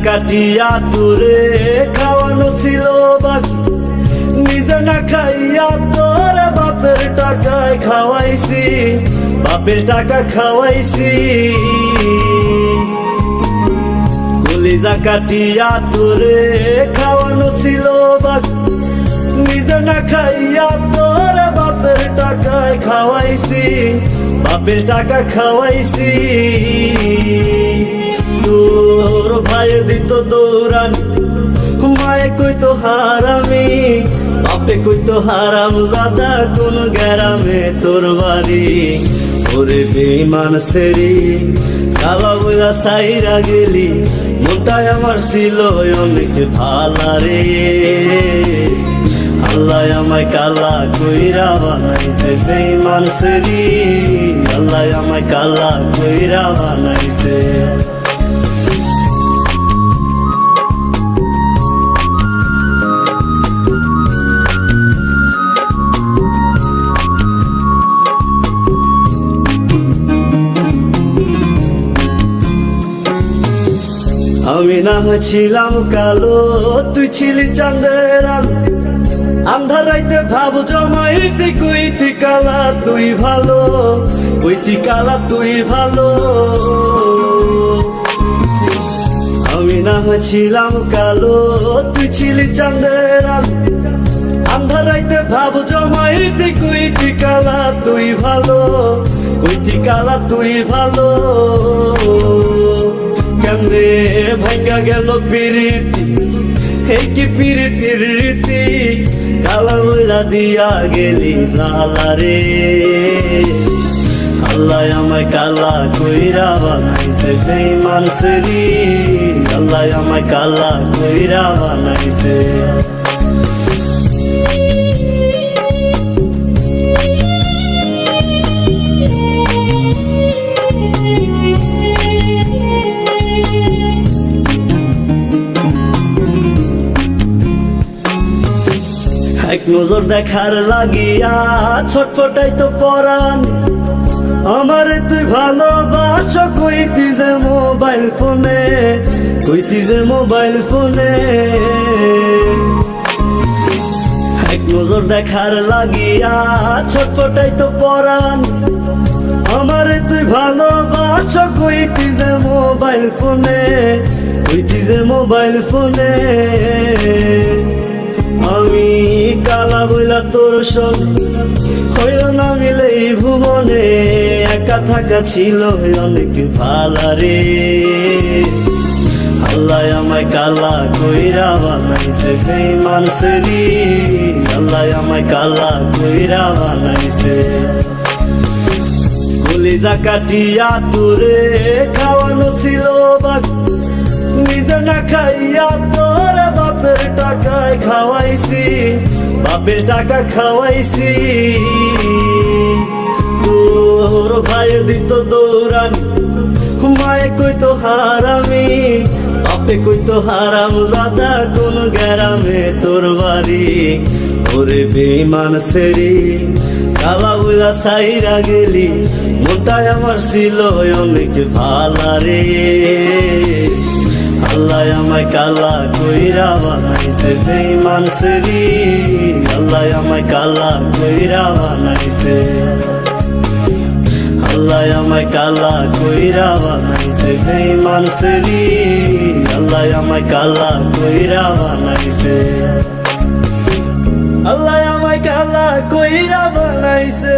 কাটিয়া তোরে খাওয়ানো ছিল বাকি, নিজে না খাইয়া তোর বাপের টাকায় খাওয়াইছি, বাপের টাকা খাওয়াইছি। কলিজা কাটিয়া তোরে খাওয়ানো ছিল বাকি, নিজে না খাইয়া তোর বাপের টাকায় খাওয়াইছি, বাপের টাকা খাওয়াইছি। তোর ভাই দিত দৌড়ানি, মায়ে কইতো হারামি, বাপে কইতো হারাম জাদা, কোন গ্রামে তোর বাড়ি। ওরে বেঈমান সেরি কালা বইলা সাইরা গেলি, মনটাই আমার ছিল অনেক ভালা রে। আল্লাহ আমায় কালা কইরা বানাইছে বেঈমান সেরি, আল্লাহ আমায় কালা কইরা বানাইছে। আমি না ছিলাম কালো, তুই ছিলি চাঁদের আলো, আন্ধার রাইতে ভাব জমাইতে কইতি কালা তুই ভালো, কইতি কালা তুই ভালো। আমি না ছিলাম কালো, তুই ছিলি চাঁদের আলো, আন্ধার রাইতে ভাব জমাইতে কইতি কালা তুই ভালো, কইতি কালা তুই ভালো। কেমনে ভাঙ্গা গেল পিরিতি, এই কি পিরিতির রীতি, কালা বইলা দিয়া গেলি জালা রে। আল্লাহ আমায় কালা কইরা বানাইছে বেঈমান সেরি, আল্লাহ আমায় কালা কইরা বানাইছে। এক নজর দেখার লাগিয়া ছটফটাই তো পরাণ, আমারে তুই ভালোবাস কইতি যে মোবাইল ফোনে, কইতি যে মোবাইল ফোনে। এক নজর দেখার লাগিয়া ছটফটাই তো পরাণ, আমারে তুই ভালোবাস কইতি যে মোবাইল ফোনে, কইতি যে মোবাইল ফোনে। আমি কালা বইলা তোর সঙ্গে হইল না মিলে এই ভুবনে, একা থাকা ছিল অনেক ভালা রে। আল্লাহ আমায় কালা কইরা বানাইছে বেঈমান সেরি, আল্লাহ আমায় কালা কইরা বানাইছে। কলিজা কাটিয়া তোরে খাওয়ানো ছিল বাকি, নিজে না খাইয়া তোর বাপের টাকায় খাওয়াইছি, বাপের টাকা খাওয়াইছি। তোর ভাই দিত দৌড়ানি, মায়ে কইতো হারামি, বাপে কইতো হারাম জাদা, কোন গ্রামে তোর বাড়ি। ওরে বেঈমান সেরি কালা বইলা সাইরা গেলি, মনটাই আমার ছিল অনেক ভালা রে। আল্লাহ আমায় কালা কইরা বানাইছে বেঈমান সেরি, আল্লাহ আমায় কালা কইরা বানাইছে। আল্লাহ আমায় কালা কইরা বানাইছে বেঈমান সেরি, আল্লাহ আমায় কালা কইরা বানাইছে। আল্লাহ আমায় কালা কইরা বানাইছে।